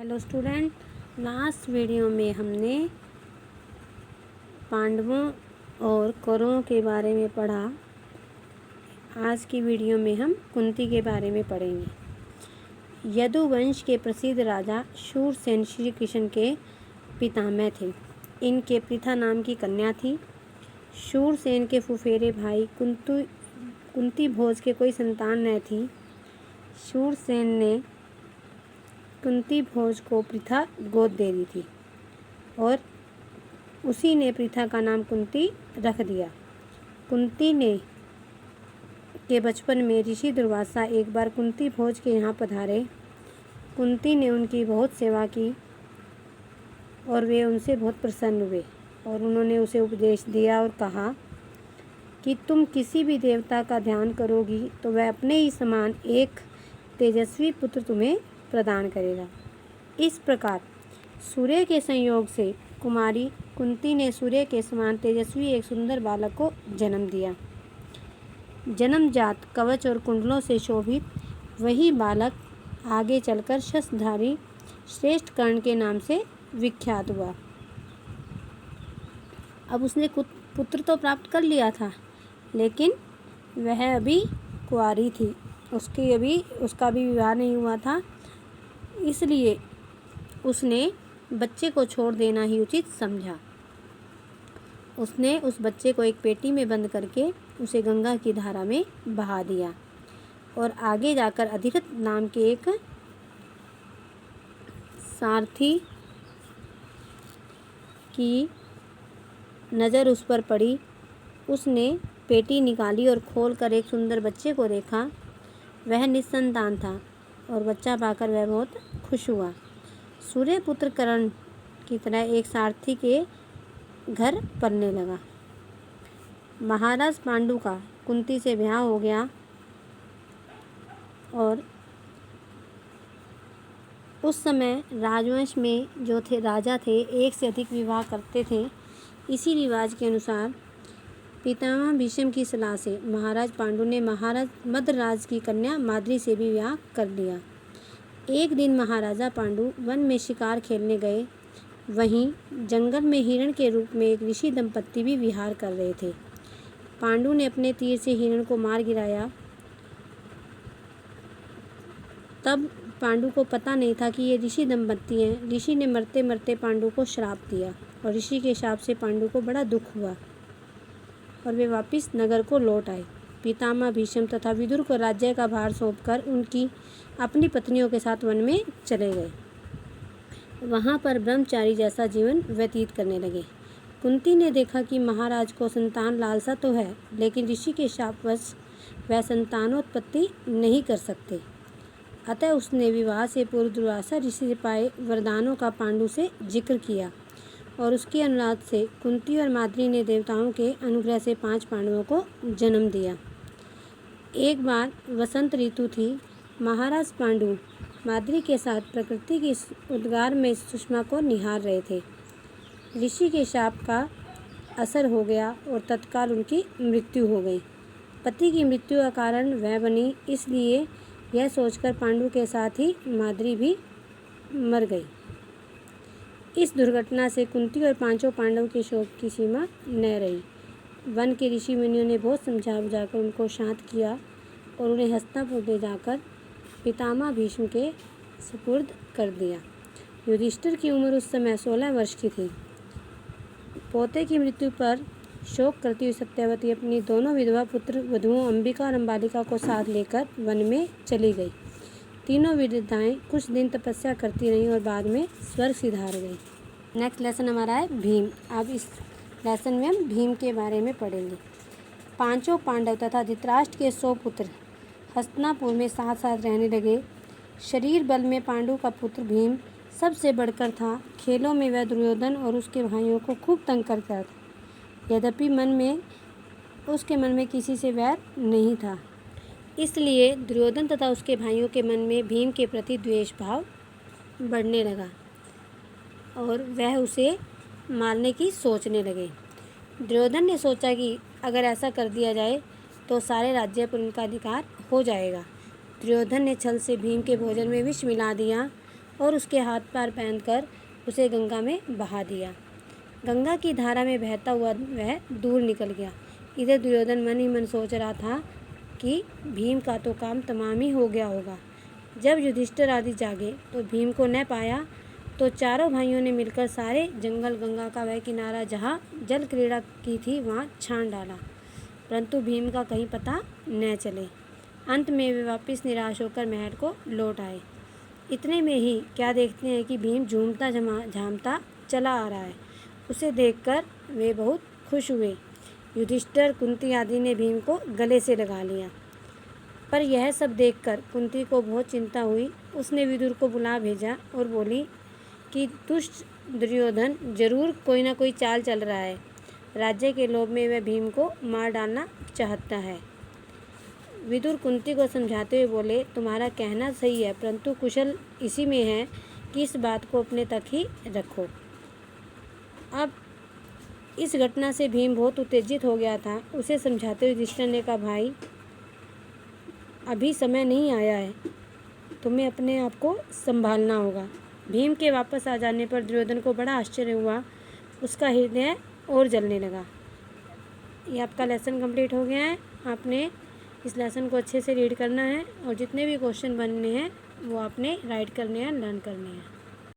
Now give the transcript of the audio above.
Hello student, last video में हमने पांडवों और कौरवों के बारे में पढ़ा। आज की वीडियो में हम कुंती के बारे में पढ़ेंगे। यदुवंश के प्रसिद्ध राजा शूरसेन श्री कृष्ण के पितामह थे। इनके पृथा नाम की कन्या थी। शूरसेन के फुफेरे भाई कुंती भोज के कोई संतान न थी। शूरसेन ने कुंती भोज को पृथा गोद दे दी थी और उसी ने पृथा का नाम कुंती रख दिया। कुंती ने के बचपन में ऋषि दुर्वासा एक बार कुंती भोज के यहाँ पधारे। कुंती ने उनकी बहुत सेवा की और वे उनसे बहुत प्रसन्न हुए और उन्होंने उसे उपदेश दिया और कहा कि तुम किसी भी देवता का ध्यान करोगी तो वह अपने ही समान एक तेजस्वी पुत्र तुम्हें प्रदान करेगा। इस प्रकार सूर्य के संयोग से कुमारी कुंती ने सूर्य के समान तेजस्वी एक सुंदर बालक को जन्म दिया। जन्मजात कवच और कुंडलों से शोभित वही बालक आगे चलकर शस्त्रधारी श्रेष्ठ कर्ण के नाम से विख्यात हुआ। अब उसने पुत्र तो प्राप्त कर लिया था, लेकिन वह अभी कुंवारी थी। उसका भी विवाह नहीं हुआ था, इसलिए उसने बच्चे को छोड़ देना ही उचित समझा। उसने उस बच्चे को एक पेटी में बंद करके उसे गंगा की धारा में बहा दिया और आगे जाकर अधिरथ नाम के एक सारथी की नज़र उस पर पड़ी। उसने पेटी निकाली और खोलकर एक सुंदर बच्चे को देखा। वह निस्संतान था और बच्चा पाकर वह बहुत खुश हुआ। सूर्यपुत्र कर्ण की तरह एक सारथी के घर पलने लगा। महाराज पांडु का कुंती से ब्याह हो गया और उस समय राजवंश में जो थे राजा थे एक से अधिक विवाह करते थे। इसी रिवाज के अनुसार पितामह भीष्म की सलाह से महाराज पांडु ने महाराज मद्रराज की कन्या माद्री से भी विवाह कर लिया। एक दिन महाराजा पांडु वन में शिकार खेलने गए। वहीं जंगल में हिरण के रूप में एक ऋषि दंपत्ति भी विहार कर रहे थे। पांडु ने अपने तीर से हिरण को मार गिराया। तब पांडु को पता नहीं था कि ये ऋषि दंपत्ति हैं। ऋषि ने मरते मरते पांडु को श्राप दिया और ऋषि के श्राप से पांडु को बड़ा दुख हुआ और वे वापस नगर को लौट आए। पितामह भीष्म तथा विदुर को राज्य का भार सौंपकर उनकी अपनी पत्नियों के साथ वन में चले गए। वहाँ पर ब्रह्मचारी जैसा जीवन व्यतीत करने लगे। कुंती ने देखा कि महाराज को संतान लालसा तो है, लेकिन ऋषि के शापवश वह संतानोत्पत्ति नहीं कर सकते। अतः उसने विवाह से पूर्व दुर्वासा ऋषि से पाए वरदानों का पांडु से जिक्र किया और उसके अनुराग से कुंती और माद्री ने देवताओं के अनुग्रह से 5 पांडवों को जन्म दिया। एक बार वसंत ऋतु थी। महाराज पांडु माद्री के साथ प्रकृति की उद्गार में सुषमा को निहार रहे थे। ऋषि के शाप का असर हो गया और तत्काल उनकी मृत्यु हो गई। पति की मृत्यु का कारण वह बनी, इसलिए यह सोचकर पांडु के साथ ही माद्री भी मर गई। इस दुर्घटना से कुंती और 5 पांडव के शोक की सीमा न रही। वन के ऋषि मुनियों ने बहुत समझा बुझाकर उनको शांत किया और उन्हें हस्तिनापुर ले जाकर पितामह भीष्म के सुपुर्द कर दिया। युधिष्ठिर की उम्र उस समय 16 वर्ष की थी। पोते की मृत्यु पर शोक करती हुई सत्यवती अपनी दोनों विधवा पुत्र वधुओं अंबिका और अंबालिका को साथ लेकर वन में चली गई। तीनों विद्याएँ कुछ दिन तपस्या करती रहीं और बाद में स्वर्ग सिधार गई। नेक्स्ट लेसन हमारा है भीम। अब इस लेसन में हम भीम के बारे में पढ़ेंगे। 5 पांडव तथा धृतराष्ट्र के 100 पुत्र हस्तिनापुर में साथ साथ रहने लगे। शरीर बल में पांडु का पुत्र भीम सबसे बढ़कर था। खेलों में वह दुर्योधन और उसके भाइयों को खूब तंग करता था। यद्यपि उसके मन में किसी से वैर नहीं था, इसलिए दुर्योधन तथा उसके भाइयों के मन में भीम के प्रति द्वेष भाव बढ़ने लगा और वह उसे मारने की सोचने लगे। दुर्योधन ने सोचा कि अगर ऐसा कर दिया जाए तो सारे राज्य पर उनका अधिकार हो जाएगा। दुर्योधन ने छल से भीम के भोजन में विष मिला दिया और उसके हाथ पैर बांधकर उसे गंगा में बहा दिया। गंगा की धारा में बहता हुआ वह दूर निकल गया। इधर दुर्योधन मन ही मन सोच रहा था कि भीम का तो काम तमाम ही हो गया होगा। जब युधिष्ठिर आदि जागे तो भीम को न पाया तो चारों भाइयों ने मिलकर सारे जंगल गंगा का वह किनारा जहाँ जल क्रीड़ा की थी वहाँ छान डाला, परंतु भीम का कहीं पता न चले। अंत में वे वापस निराश होकर महल को लौट आए। इतने में ही क्या देखते हैं कि भीम झूमता झामता चला आ रहा है। उसे देखकर वे बहुत खुश हुए। युधिष्ठिर, कुंती आदि ने भीम को गले से लगा लिया। पर यह सब देखकर कुंती को बहुत चिंता हुई। उसने विदुर को बुला भेजा और बोली कि दुष्ट दुर्योधन जरूर कोई ना कोई चाल चल रहा है। राज्य के लोभ में वह भीम को मार डालना चाहता है। विदुर कुंती को समझाते हुए बोले, तुम्हारा कहना सही है, परंतु कुशल इसी में है कि इस बात को अपने तक ही रखो। अब इस घटना से भीम बहुत उत्तेजित हो गया था। उसे समझाते हुए युधिष्ठिर ने कहा, भाई अभी समय नहीं आया है, तुम्हें अपने आप को संभालना होगा। भीम के वापस आ जाने पर दुर्योधन को बड़ा आश्चर्य हुआ। उसका हृदय और जलने लगा। ये आपका लेसन कंप्लीट हो गया है। आपने इस लेसन को अच्छे से रीड करना है और जितने भी क्वेश्चन बनने हैं वो आपने राइट करने हैं, लर्न करने हैं।